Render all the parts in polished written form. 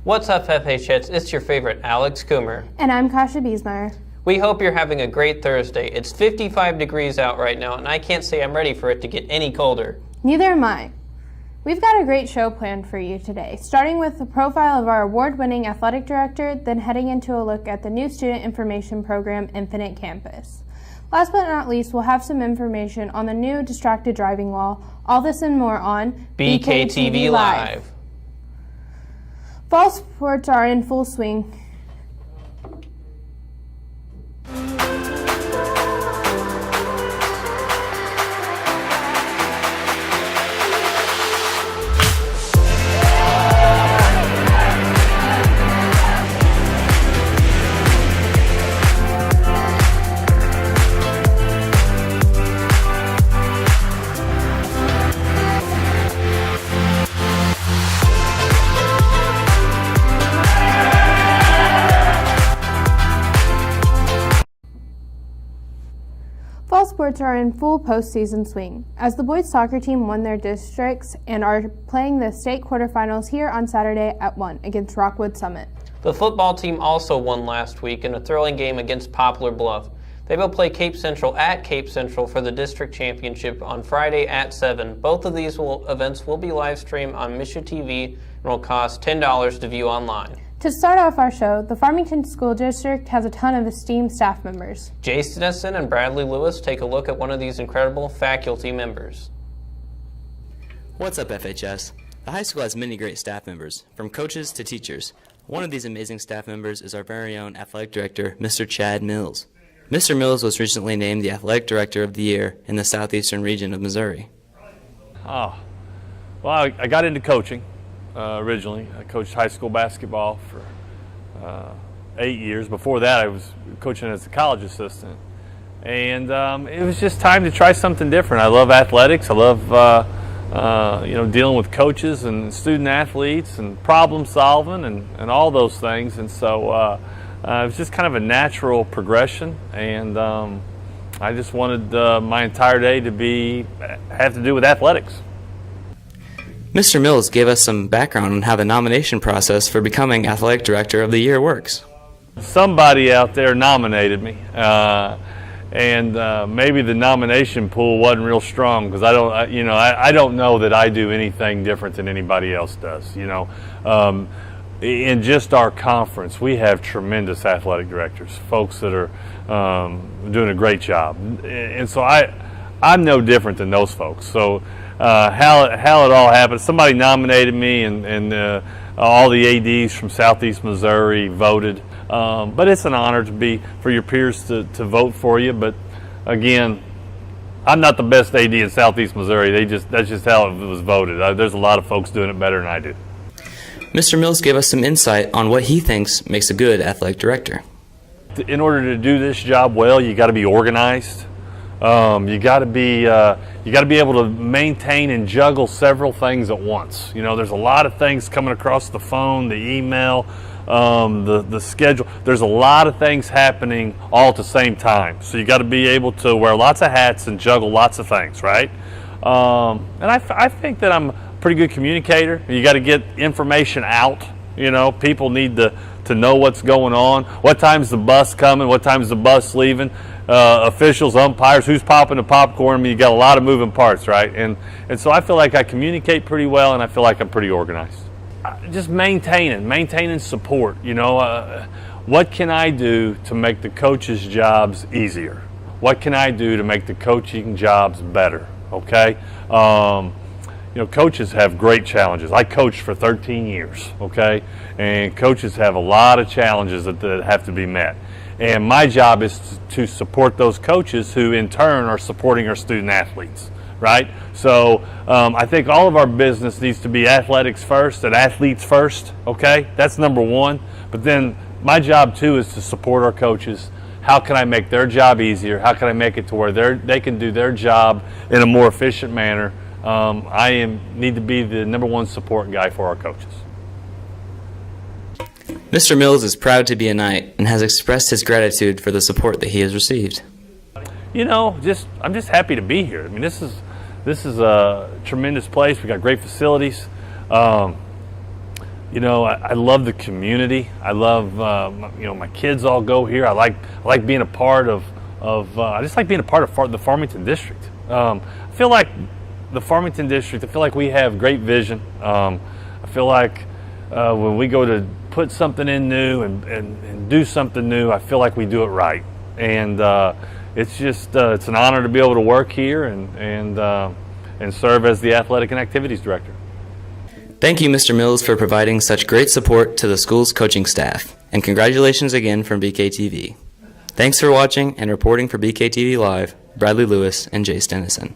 What's up, FHS? It's your favorite Alex Coomer. And I'm Kasha Biesmeyer. We hope you're having a great Thursday. It's 55 degrees out right now, and I can't say I'm ready for it to get any colder. Neither am I. We've got a great show planned for you today, starting with the profile of our award-winning athletic director, then heading into a look at the new student information program, Infinite Campus. Last but not least, we'll have some information on the new distracted driving law. All this and more on BKTV Live. Fall sports are in full swing. Fall sports are in full postseason swing, as the boys soccer team won their districts and are playing the state quarterfinals here on Saturday at 1 against Rockwood Summit. The football team also won last week in a thrilling game against Poplar Bluff. They will play Cape Central at Cape Central for the district championship on Friday at 7. Both of these events will be live streamed on Misha TV and will cost $10 to view online. To start off our show, the Farmington School District has a ton of esteemed staff members. Jason Denison and Bradley Lewis take a look at one of these incredible faculty members. What's up, FHS? The high school has many great staff members, from coaches to teachers. One of these amazing staff members is our very own athletic director, Mr. Chad Mills. Mr. Mills was recently named the Athletic Director of the Year in the southeastern region of Missouri. Well, I got into coaching. Originally, I coached high school basketball for 8 years. Before that, I was coaching as a college assistant, and it was just time to try something different. I love athletics. I love dealing with coaches and student athletes and problem solving and all those things. And so it was just kind of a natural progression, and I just wanted my entire day to have to do with athletics. Mr. Mills gave us some background on how the nomination process for becoming Athletic Director of the Year works. Somebody out there nominated me, and maybe the nomination pool wasn't real strong because I don't know that I do anything different than anybody else does. In just our conference, we have tremendous athletic directors, folks that are doing a great job, and so I'm no different than those folks. So. How it all happened. Somebody nominated me, and all the ADs from Southeast Missouri voted. But it's an honor for your peers to vote for you. But again, I'm not the best AD in Southeast Missouri. That's just how it was voted. There's a lot of folks doing it better than I do. Mr. Mills gave us some insight on what he thinks makes a good athletic director. In order to do this job well, you got to be organized. You got to be able to maintain and juggle several things at once. There's a lot of things coming across the phone, the email, the schedule. There's a lot of things happening all at the same time. So you got to be able to wear lots of hats and juggle lots of things, right? And I think that I'm a pretty good communicator. You got to get information out. People need to know what's going on. What time's the bus coming? What time's the bus leaving? Officials, umpires, who's popping the popcorn. I mean, you got a lot of moving parts, right? And so I feel like I communicate pretty well, and I feel like I'm pretty organized. Just maintaining support. What can I do to make the coaches' jobs easier? What can I do to make the coaching jobs better? Okay. Coaches have great challenges. I coached for 13 years, okay? And coaches have a lot of challenges that have to be met. And my job is to support those coaches who, in turn, are supporting our student athletes, right? So I think all of our business needs to be athletics first and athletes first, okay? That's number one. But then my job, too, is to support our coaches. How can I make their job easier? How can I make it to where they can do their job in a more efficient manner? I need to be the number one support guy for our coaches. Mr. Mills is proud to be a Knight and has expressed his gratitude for the support that he has received. I'm just happy to be here. I mean, this is a tremendous place. We got great facilities. You know, I love the community. I love, you know, my kids all go here. I like being a part of I just like being a part of the Farmington district. I feel like the Farmington district, I feel like we have great vision. I feel like when we go to put something in new and do something new, I feel like we do it right. And it's just, it's an honor to be able to work here and serve as the Athletic and Activities Director. Thank you, Mr. Mills, for providing such great support to the school's coaching staff. And congratulations again from BKTV. Thanks for watching and reporting for BKTV Live, Bradley Lewis and Jace Dennison.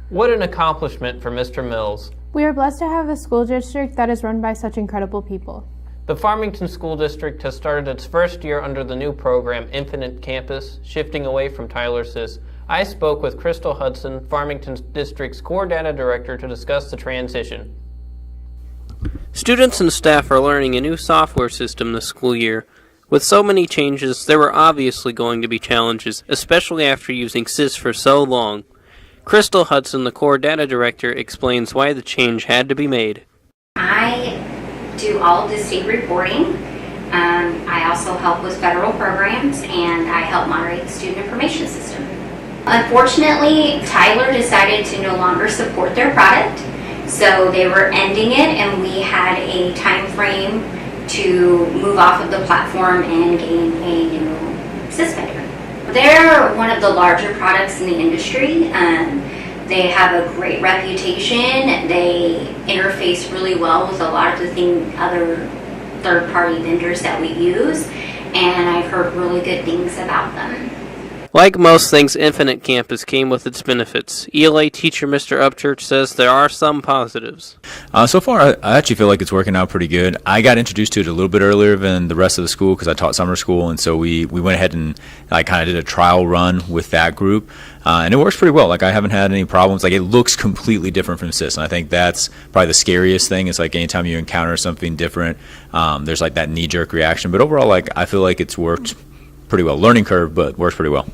What an accomplishment for Mr. Mills. We are blessed to have a school district that is run by such incredible people. The Farmington School District has started its first year under the new program, Infinite Campus, shifting away from Tyler Sis. I spoke with Crystal Hudson, Farmington District's Core Data Director, to discuss the transition. Students and staff are learning a new software system this school year. With so many changes, there were obviously going to be challenges, especially after using SIS for so long. Crystal Hudson, the Core Data Director, explains why the change had to be made. I do all of the state reporting. I also help with federal programs, and I help moderate the student information system. Unfortunately, Tyler decided to no longer support their product, so they were ending it, and we had a time frame to move off of the platform and gain a new SIS vendor. They're one of the larger products in the industry. They have a great reputation. They interface really well with a lot of the other third-party vendors that we use, and I've heard really good things about them. Like most things, Infinite Campus came with its benefits. ELA teacher Mr. Upchurch says there are some positives. So far, I actually feel like it's working out pretty good. I got introduced to it a little bit earlier than the rest of the school because I taught summer school, and so we went ahead and I kind of did a trial run with that group, and it works pretty well. Like, I haven't had any problems. Like, it looks completely different from SIS, and I think that's probably the scariest thing. It's like anytime you encounter something different, there's like that knee-jerk reaction. But overall, like, I feel like it's worked pretty well. Learning curve, but works pretty well.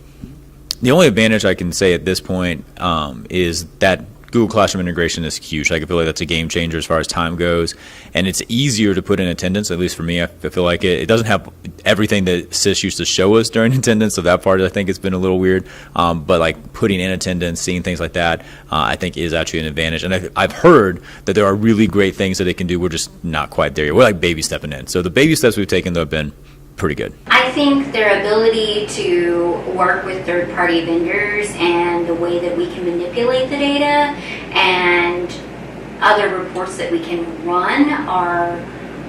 The only advantage I can say at this point is that Google Classroom integration is huge. Like, I feel like that's a game changer as far as time goes, and it's easier to put in attendance, at least for me. I feel like it doesn't have everything that SIS used to show us during attendance, so that part I think has been a little weird. But like putting in attendance, seeing things like that, I think is actually an advantage. And I've heard that there are really great things that it can do. We're just not quite there yet. We're like baby stepping in. So the baby steps we've taken, though, have been pretty good. I think their ability to work with third-party vendors and the way that we can manipulate the data and other reports that we can run are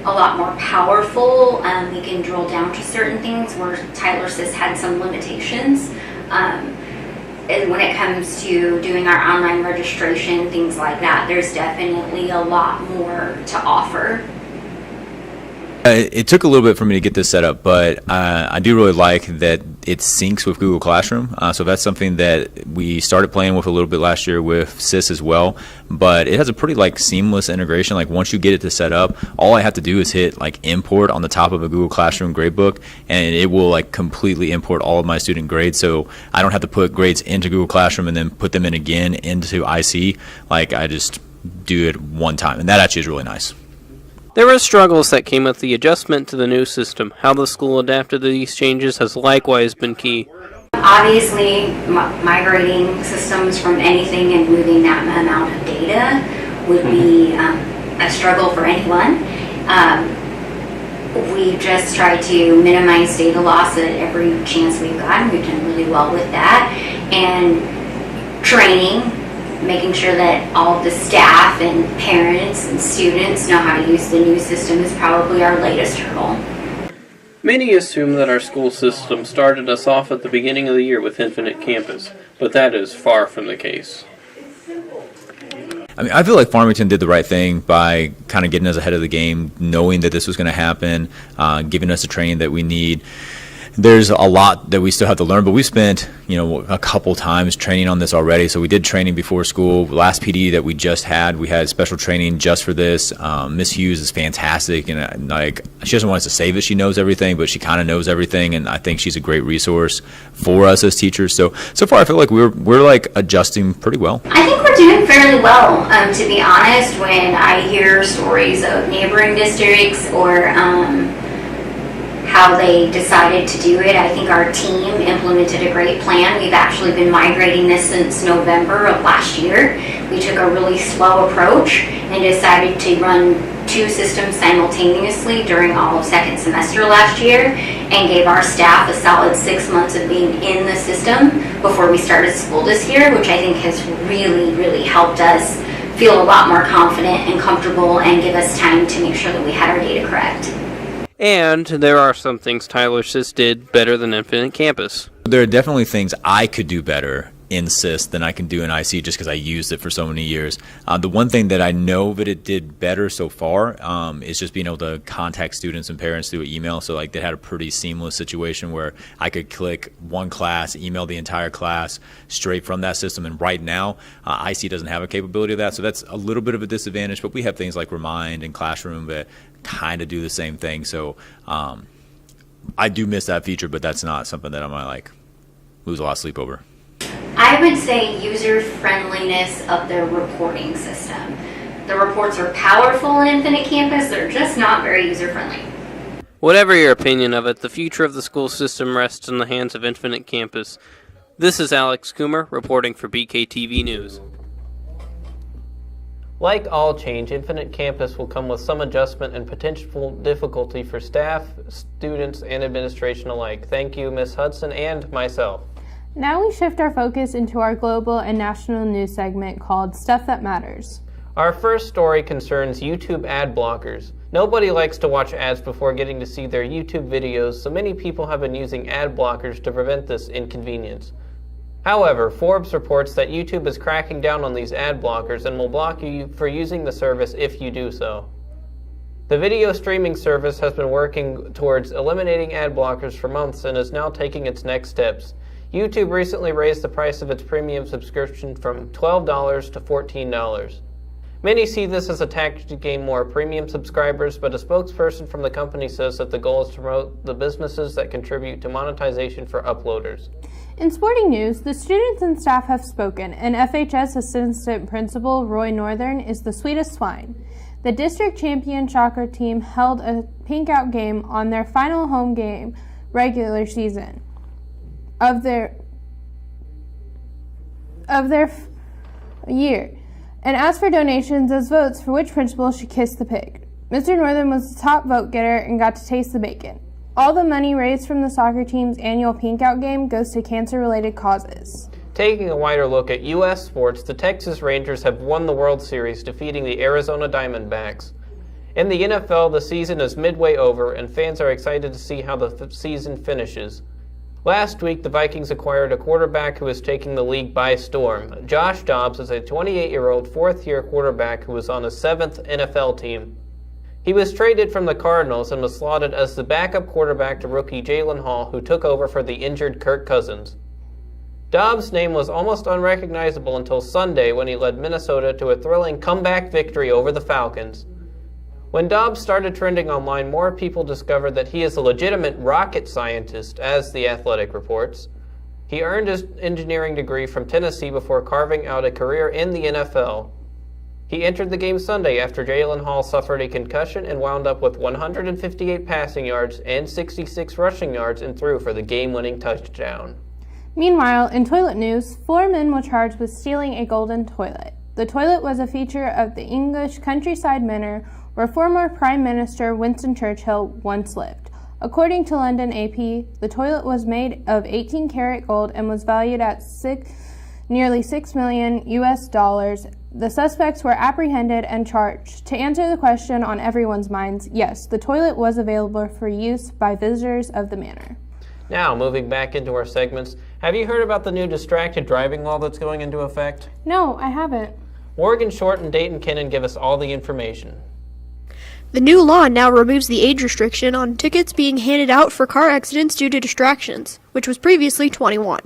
a lot more powerful. We can drill down to certain things where Tyler Sis had some limitations. And when it comes to doing our online registration, things like that, there's definitely a lot more to offer. It took a little bit for me to get this set up, but I do really like that it syncs with Google Classroom. So that's something that we started playing with a little bit last year with SIS as well. But it has a pretty like seamless integration. Like, once you get it to set up, all I have to do is hit like import on the top of a Google Classroom gradebook, and it will like completely import all of my student grades. So I don't have to put grades into Google Classroom and then put them in again into IC. Like, I just do it one time, and that actually is really nice. There were struggles that came with the adjustment to the new system. How the school adapted to these changes has likewise been key. Obviously, migrating systems from anything and moving that amount of data would be a struggle for anyone. We just try to minimize data loss at every chance we've gotten. We've done really well with that. And training, making sure that all of the staff and parents and students know how to use the new system is probably our latest hurdle. Many assume that our school system started us off at the beginning of the year with Infinite Campus, but that is far from the case. I mean, I feel like Farmington did the right thing by kind of getting us ahead of the game, knowing that this was going to happen, giving us the training that we need. There's a lot that we still have to learn, but we spent, a couple times training on this already. So we did training before school. Last PD that we just had, we had special training just for this. Miss Hughes is fantastic, and she doesn't want us to say that she knows everything, but she kind of knows everything, and I think she's a great resource for us as teachers. So far I feel like we're like adjusting pretty well. I think we're are doing fairly well, to be honest. When I hear stories of neighboring districts or how they decided to do it, I think our team implemented a great plan. We've actually been migrating this since November of last year. We took a really slow approach and decided to run 2 systems simultaneously during all of second semester last year, and gave our staff a solid 6 months of being in the system before we started school this year, which I think has really helped us feel a lot more confident and comfortable and give us time to make sure that we had our data correct. And there are some things Tyler Sis did better than Infinite Campus. There are definitely things I could do better in SIS than I can do in IC just because I used it for so many years. The one thing that I know that it did better so far is just being able to contact students and parents through email. So like they had a pretty seamless situation where I could click one class, email the entire class straight from that system. And right now, IC doesn't have a capability of that. So that's a little bit of a disadvantage, but we have things like Remind and Classroom that kind of do the same thing. So I do miss that feature, but that's not something that I'm going to like lose a lot of sleep over. I would say user friendliness of the reporting system. The reports are powerful in Infinite Campus, they're just not very user friendly. Whatever your opinion of it, the future of the school system rests in the hands of Infinite Campus. This is Alex Coomer reporting for BKTV News. Like all change, Infinite Campus will come with some adjustment and potential difficulty for staff, students, and administration alike. Thank you, Ms. Hudson, and myself. Now we shift our focus into our global and national news segment called Stuff That Matters. Our first story concerns YouTube ad blockers. Nobody likes to watch ads before getting to see their YouTube videos, so many people have been using ad blockers to prevent this inconvenience. However, Forbes reports that YouTube is cracking down on these ad blockers and will block you for using the service if you do so. The video streaming service has been working towards eliminating ad blockers for months and is now taking its next steps. YouTube recently raised the price of its premium subscription from $12 to $14. Many see this as a tactic to gain more premium subscribers, but a spokesperson from the company says that the goal is to promote the businesses that contribute to monetization for uploaders. In sporting news, the students and staff have spoken, and FHS Assistant Principal Roy Northern is the sweetest swine. The district champion soccer team held a pink-out game on their final home game regular season of their year, and asked for donations as votes for which principal should kiss the pig. Mr. Northern was the top vote getter and got to taste the bacon. All the money raised from the soccer team's annual pink-out game goes to cancer-related causes. Taking a wider look at U.S. sports, the Texas Rangers have won the World Series, defeating the Arizona Diamondbacks. In the NFL, the season is midway over, and fans are excited to see how the season finishes. Last week, the Vikings acquired a quarterback who is taking the league by storm. Josh Dobbs is a 28-year-old fourth-year quarterback who was on his 7th NFL team. He was traded from the Cardinals and was slotted as the backup quarterback to rookie Jalen Hall, who took over for the injured Kirk Cousins. Dobbs' name was almost unrecognizable until Sunday when he led Minnesota to a thrilling comeback victory over the Falcons. When Dobbs started trending online, more people discovered that he is a legitimate rocket scientist, as The Athletic reports. He earned his engineering degree from Tennessee before carving out a career in the NFL. He entered the game Sunday after Jalen Hall suffered a concussion and wound up with 158 passing yards and 66 rushing yards and threw for the game-winning touchdown. Meanwhile, in toilet news, 4 men were charged with stealing a golden toilet. The toilet was a feature of the English countryside manor where former Prime Minister Winston Churchill once lived. According to London AP, the toilet was made of 18-karat gold and was valued at nearly $6 million US. The suspects were apprehended and charged. To answer the question on everyone's minds, yes, the toilet was available for use by visitors of the manor. Now, moving back into our segments, have you heard about the new distracted driving law that's going into effect? No, I haven't. Morgan Short and Dayton Kinnan give us all the information. The new law now removes the age restriction on tickets being handed out for car accidents due to distractions, which was previously 21.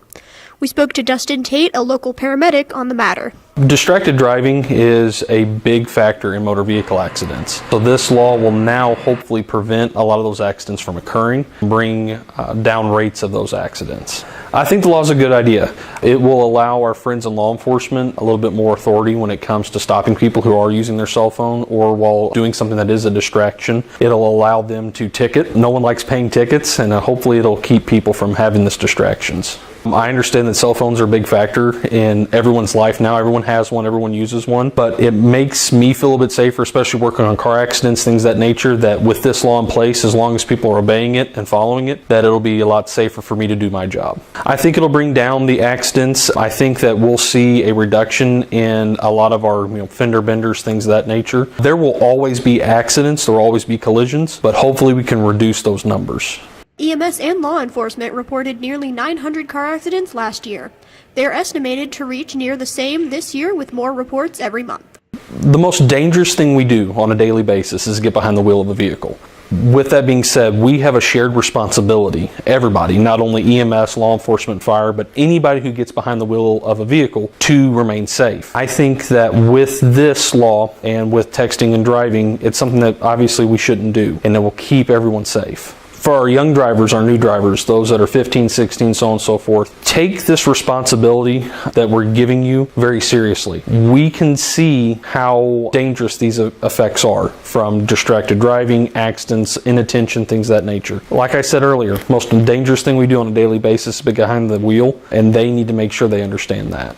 We spoke to Dustin Tate, a local paramedic, on the matter. Distracted driving is a big factor in motor vehicle accidents. So this law will now hopefully prevent a lot of those accidents from occurring, bring down rates of those accidents. I think the law is a good idea. It will allow our friends in law enforcement a little bit more authority when it comes to stopping people who are using their cell phone or while doing something that is a distraction. It'll allow them to ticket. No one likes paying tickets, and hopefully it'll keep people from having these distractions. I understand that cell phones are a big factor in everyone's life now. Everyone has one, everyone uses one, but it makes me feel a bit safer, especially working on car accidents, things of that nature, that with this law in place, as long as people are obeying it and following it, that it'll be a lot safer for me to do my job. I think it'll bring down the accidents. I think that we'll see a reduction in a lot of our fender benders, things of that nature. There will always be accidents, there will always be collisions, but hopefully we can reduce those numbers. EMS and law enforcement reported nearly 900 car accidents last year. They are estimated to reach near the same this year, with more reports every month. The most dangerous thing we do on a daily basis is get behind the wheel of a vehicle. With that being said, we have a shared responsibility, everybody, not only EMS, law enforcement, fire, but anybody who gets behind the wheel of a vehicle, to remain safe. I think that with this law and with texting and driving, it's something that obviously we shouldn't do, and it will keep everyone safe. For our young drivers, our new drivers, those that are 15, 16, so on and so forth, take this responsibility that we're giving you very seriously. We can see how dangerous these effects are, from distracted driving, accidents, inattention, things of that nature. Like I said earlier, most dangerous thing we do on a daily basis is be behind the wheel, and they need to make sure they understand that.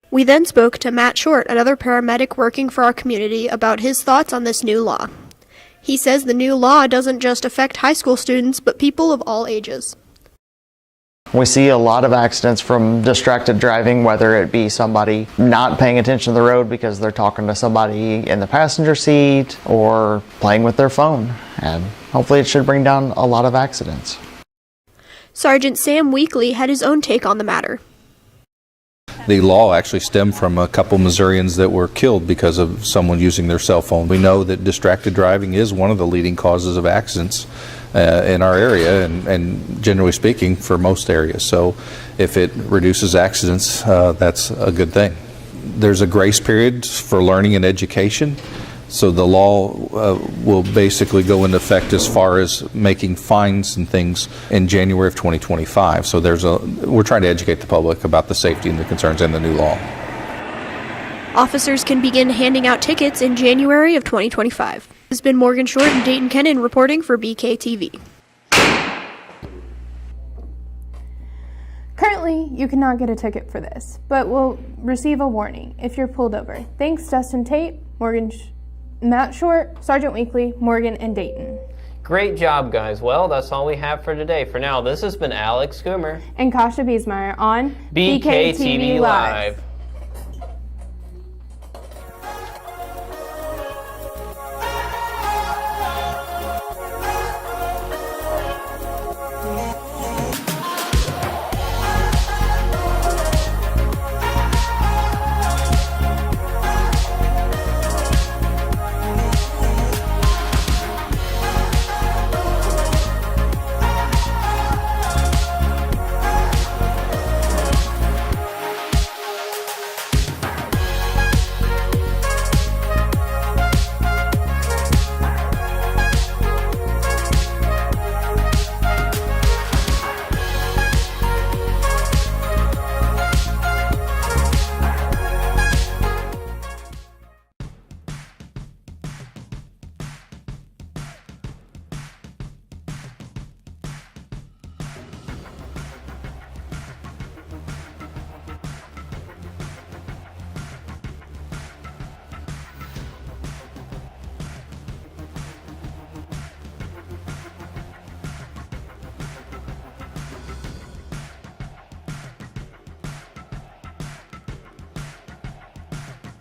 We then spoke to Matt Short, another paramedic working for our community, about his thoughts on this new law. He says the new law doesn't just affect high school students, but people of all ages. We see a lot of accidents from distracted driving, whether it be somebody not paying attention to the road because they're talking to somebody in the passenger seat or playing with their phone. And hopefully it should bring down a lot of accidents. Sergeant Sam Weekly had his own take on the matter. The law actually stemmed from a couple Missourians that were killed because of someone using their cell phone. We know that distracted driving is one of the leading causes of accidents in our area, and generally speaking for most areas. So if it reduces accidents, that's a good thing. There's a grace period for learning and education. So the law will basically go into effect as far as making fines and things in January of 2025. So we're trying to educate the public about the safety and the concerns in the new law. Officers can begin handing out tickets in January of 2025. This has been Morgan Short and Dayton Kennan reporting for BKTV. Currently, you cannot get a ticket for this, but will receive a warning if you're pulled over. Thanks, Dustin Tate, Matt Short, Sergeant Weekly, Morgan, and Dayton. Great job, guys. Well, that's all we have for today. For now, this has been Alex Goomer and Kasha Biesmeyer on BKTV Live.